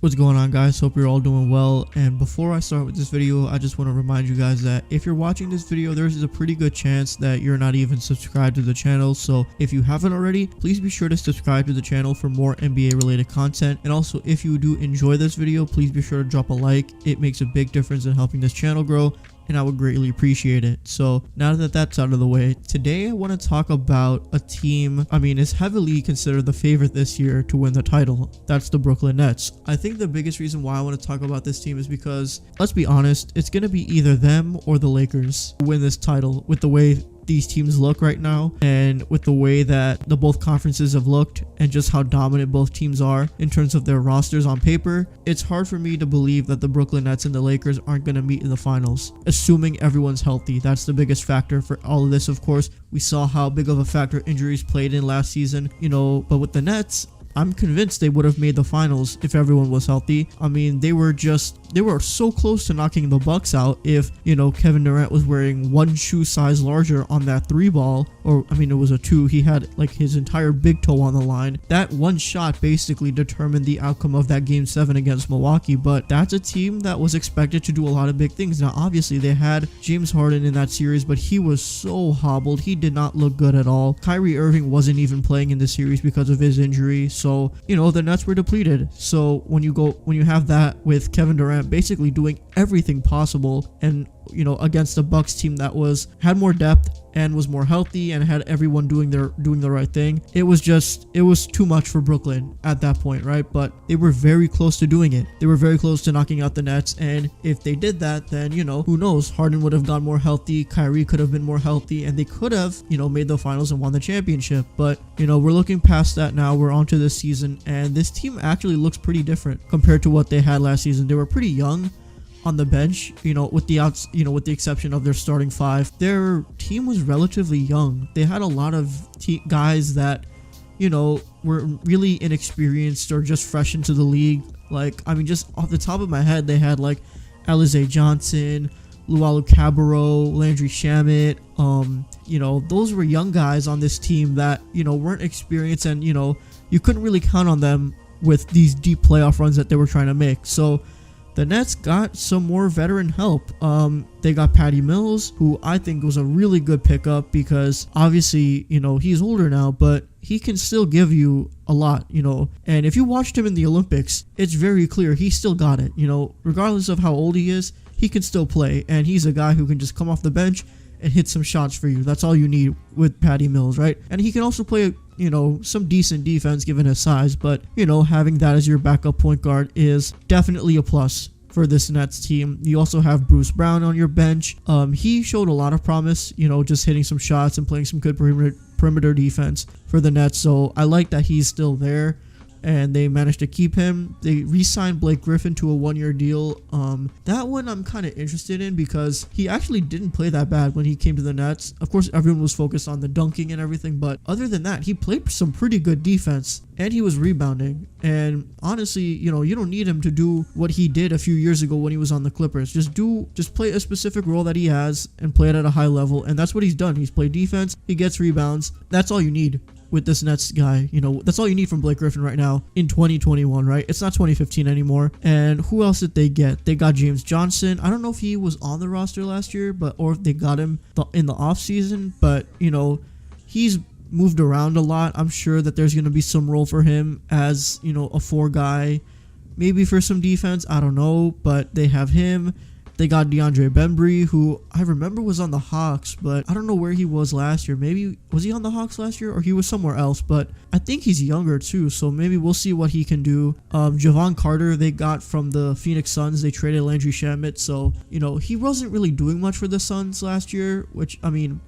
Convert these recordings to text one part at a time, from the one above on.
What's going on, guys? Hope you're all doing well. And before I start with this video, I just want to remind you guys that if you're watching this video, there's a pretty good chance that you're not even subscribed to the channel. So if you haven't already, please be sure to subscribe to the channel for more NBA related content. And also, if you do enjoy this video, please be sure to drop a like. It makes a big difference in helping this channel grow, and I would greatly appreciate it. So now that that's out of the way, today I want to talk about a team, is heavily considered the favorite this year to win the title. That's the Brooklyn Nets. I think the biggest reason why I want to talk about this team is because, let's be honest, it's going to be either them or the Lakers who win this title with the way these teams look right now and with the way that the both conferences have looked and just how dominant both teams are in terms of their rosters on paper. It's hard for me to believe that the Brooklyn Nets and the Lakers aren't going to meet in the finals, assuming everyone's healthy. That's the biggest factor for all of this. Of course, we saw how big of a factor injuries played in last season, but with the Nets, I'm convinced they would have made the finals if everyone was healthy. They were so close to knocking the Bucks out if, Kevon Durant was wearing one shoe size larger on that 3 ball, or it was a 2. He had like his entire big toe on the line. That one shot basically determined the outcome of that game 7 against Milwaukee, but that's a team that was expected to do a lot of big things. Now, obviously they had James Harden in that series, but he was so hobbled. He did not look good at all. Kyrie Irving wasn't even playing in the series because of his injury. So, the Nets were depleted. So when you have that with Kevon Durant basically doing everything possible and, against a Bucks team that had more depth and was more healthy and had everyone doing the right thing, it was too much for Brooklyn at that point, right? But they were very close to doing it. They were very close to knocking out the Nets, and if they did that, then who knows? Harden would have gone more healthy, Kyrie could have been more healthy, and they could have made the finals and won the championship. But we're looking past that now. We're on to this season, and this team actually looks pretty different compared to what they had last season. They were pretty young on the bench, with the exception of their starting 5. Their team was relatively young. They had a lot of guys that were really inexperienced or just fresh into the league. Just off the top of my head, they had like Alize Johnson, Luwawu Cabarrot, Landry Shamet. Those were young guys on this team that weren't experienced, and you couldn't really count on them with these deep playoff runs that they were trying to make. So the Nets got some more veteran help. They got Patty Mills, who I think was a really good pickup because obviously, he's older now, but he can still give you a lot, And if you watched him in the Olympics, it's very clear he still got it. Regardless of how old he is, he can still play. And he's a guy who can just come off the bench and hit some shots for you. That's all you need with Patty Mills, right? And he can also play, some decent defense given his size, but, having that as your backup point guard is definitely a plus for this Nets team. You also have Bruce Brown on your bench. He showed a lot of promise, just hitting some shots and playing some good perimeter defense for the Nets. So I like that he's still there, and they managed to keep him. They re-signed Blake Griffin to a 1-year deal. That one I'm kind of interested in because he actually didn't play that bad when he came to the Nets. Of course, everyone was focused on the dunking and everything, but other than that, he played some pretty good defense and he was rebounding. And honestly, you don't need him to do what he did a few years ago when he was on the Clippers. Just play a specific role that he has and play it at a high level, and that's what he's done. He's played defense, he gets rebounds. That's all you need with this Nets guy. That's all you need from Blake Griffin right now in 2021, right? It's not 2015 anymore. And who else did they get? They got James Johnson. I don't know if he was on the roster last year, or if they got him in the offseason, but he's moved around a lot. I'm sure that there's going to be some role for him as, a 4 guy, maybe for some defense. I don't know, but they have him. They got DeAndre Bembry, who I remember was on the Hawks, but I don't know where he was last year. Maybe, was he on the Hawks last year or he was somewhere else? But I think he's younger too, so maybe we'll see what he can do. Javon Carter, they got from the Phoenix Suns. They traded Landry Shamet, so, he wasn't really doing much for the Suns last year, which,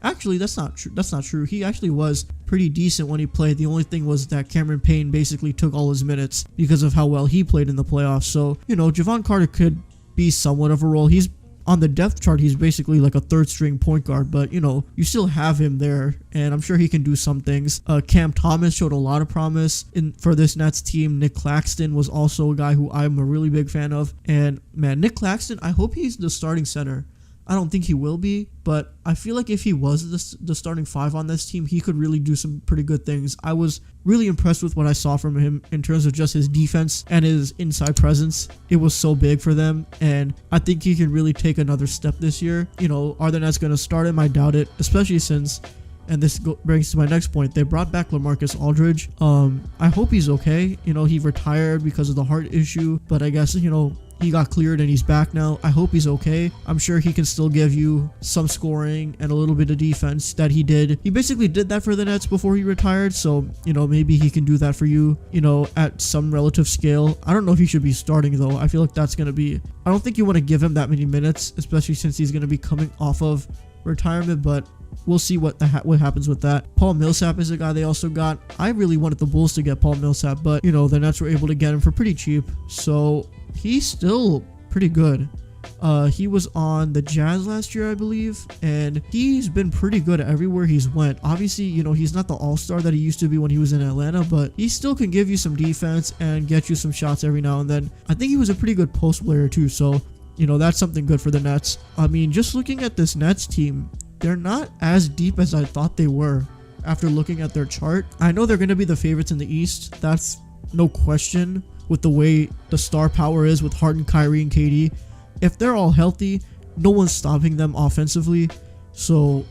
actually, that's not true. That's not true. He actually was pretty decent when he played. The only thing was that Cameron Payne basically took all his minutes because of how well he played in the playoffs. So, Javon Carter could be somewhat of a role. He's on the depth chart, he's basically like a 3rd string point guard, but you still have him there, and I'm sure he can do some things. Cam Thomas showed a lot of promise for this Nets team. Nick Claxton was also a guy who I'm a really big fan of, and man, Nick Claxton, I hope he's the starting center I don't think he will be, but I feel like if he was the starting five on this team, he could really do some pretty good things. I was really impressed with what I saw from him in terms of just his defense and his inside presence. It was so big for them, and I think he can really take another step this year. Are the Nets going to start him? I doubt it, especially since, and this brings to my next point, they brought back LaMarcus Aldridge. I hope he's okay. He retired because of the heart issue, but I guess, he got cleared and he's back now. I hope he's okay. I'm sure he can still give you some scoring and a little bit of defense that he did. He basically did that for the Nets before he retired. So, maybe he can do that for you, at some relative scale. I don't know if he should be starting though. I feel like that's going to be, I don't think you want to give him that many minutes, especially since he's going to be coming off of retirement, but we'll see what happens with that. Paul Millsap is a guy they also got. I really wanted the Bulls to get Paul Millsap, but, the Nets were able to get him for pretty cheap. So he's still pretty good. He was on the Jazz last year, I believe, and he's been pretty good everywhere he's went. Obviously, he's not the all-star that he used to be when he was in Atlanta, but he still can give you some defense and get you some shots every now and then. I think he was a pretty good post player too, so, that's something good for the Nets. I mean, just looking at this Nets team, they're not as deep as I thought they were after looking at their chart. I know they're going to be the favorites in the East. That's no question with the way the star power is with Harden, Kyrie, and KD. If they're all healthy, no one's stopping them offensively. So,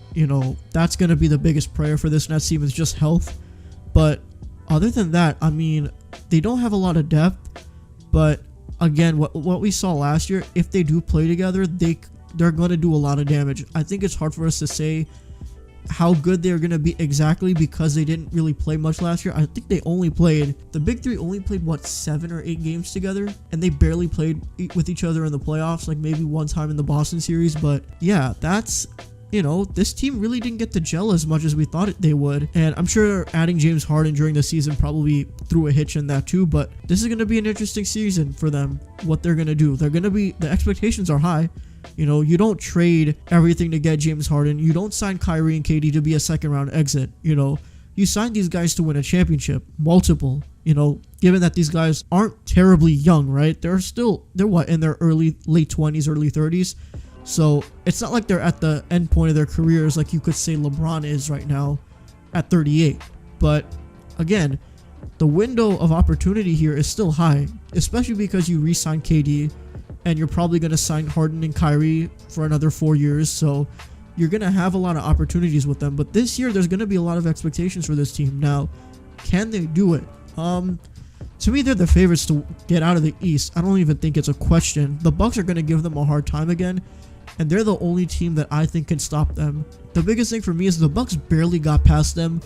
that's going to be the biggest prayer for this Nets team is just health. But other than that, I mean, they don't have a lot of depth. But again, what we saw last year, if they do play together, they're going to do a lot of damage. I think it's hard for us to say how good they're going to be exactly because they didn't really play much last year. I think the big three only played 7 or 8 games together, and they barely played with each other in the playoffs, like maybe one time in the Boston series. But yeah, that's, this team really didn't get to gel as much as we thought they would. And I'm sure adding James Harden during the season probably threw a hitch in that too, but this is going to be an interesting season for them, what they're going to do. The expectations are high. You don't trade everything to get James Harden. You don't sign Kyrie and KD to be a second round exit. You sign these guys to win a championship, multiple, given that these guys aren't terribly young, right? They're in their late 20s, early 30s. So it's not like they're at the end point of their careers like you could say LeBron is right now at 38. But again, the window of opportunity here is still high, especially because you re-sign KD. And you're probably going to sign Harden and Kyrie for another 4 years. So you're going to have a lot of opportunities with them. But this year, there's going to be a lot of expectations for this team. Now, can they do it? To me, they're the favorites to get out of the East. I don't even think it's a question. The Bucks are going to give them a hard time again. And they're the only team that I think can stop them. The biggest thing for me is the Bucks barely got past them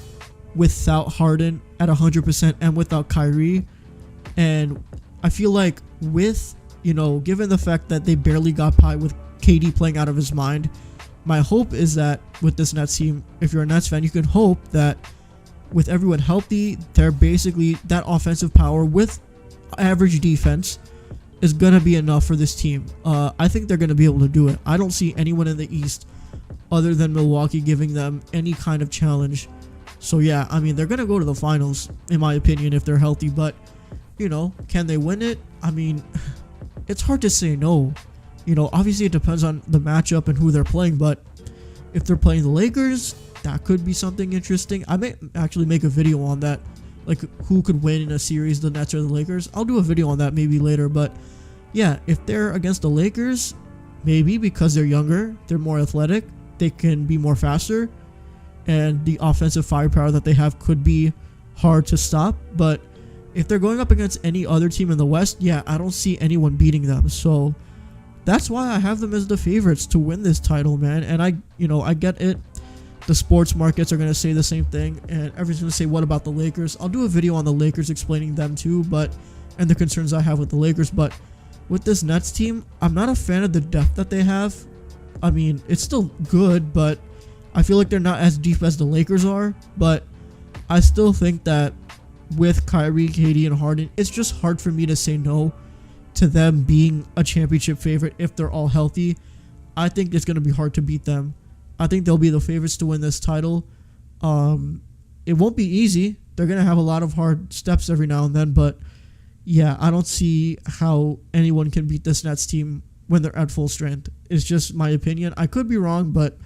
without Harden at 100% and without Kyrie. And I feel like with, given the fact that they barely got by with KD playing out of his mind, my hope is that with this Nets team, if you're a Nets fan, you can hope that with everyone healthy, they're basically that offensive power with average defense is going to be enough for this team. I think they're going to be able to do it. I don't see anyone in the East other than Milwaukee giving them any kind of challenge. So yeah, I mean, they're going to go to the finals, in my opinion, if they're healthy. But, can they win it? I mean, it's hard to say no. Obviously it depends on the matchup and who they're playing, but if they're playing the Lakers, that could be something interesting. I may actually make a video on that, like who could win in a series, the Nets or the Lakers. I'll do a video on that maybe later, but yeah, if they're against the Lakers, maybe because they're younger, they're more athletic, they can be more faster, and the offensive firepower that they have could be hard to stop. But if they're going up against any other team in the West, yeah, I don't see anyone beating them. So that's why I have them as the favorites to win this title, man. And I get it. The sports markets are going to say the same thing, and everyone's going to say, what about the Lakers? I'll do a video on the Lakers explaining them too, and the concerns I have with the Lakers. But with this Nets team, I'm not a fan of the depth that they have. I mean, it's still good, but I feel like they're not as deep as the Lakers are. But I still think that with Kyrie, KD, and Harden, it's just hard for me to say no to them being a championship favorite if they're all healthy. I think it's going to be hard to beat them. I think they'll be the favorites to win this title. It won't be easy. They're going to have a lot of hard steps every now and then, but yeah, I don't see how anyone can beat this Nets team when they're at full strength. It's just my opinion. I could be wrong, but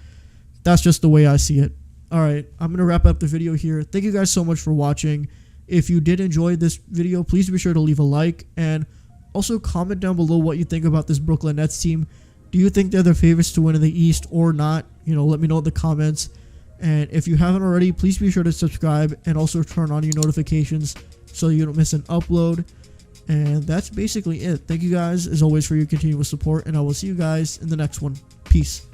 that's just the way I see it. All right, I'm going to wrap up the video here. Thank you guys so much for watching. If you did enjoy this video, please be sure to leave a like and also comment down below what you think about this Brooklyn Nets team. Do you think they're the favorites to win in the East or not? You know, let me know in the comments. And if you haven't already, please be sure to subscribe and also turn on your notifications so you don't miss an upload. And that's basically it. Thank you guys, as always, for your continuous support, and I will see you guys in the next one. Peace.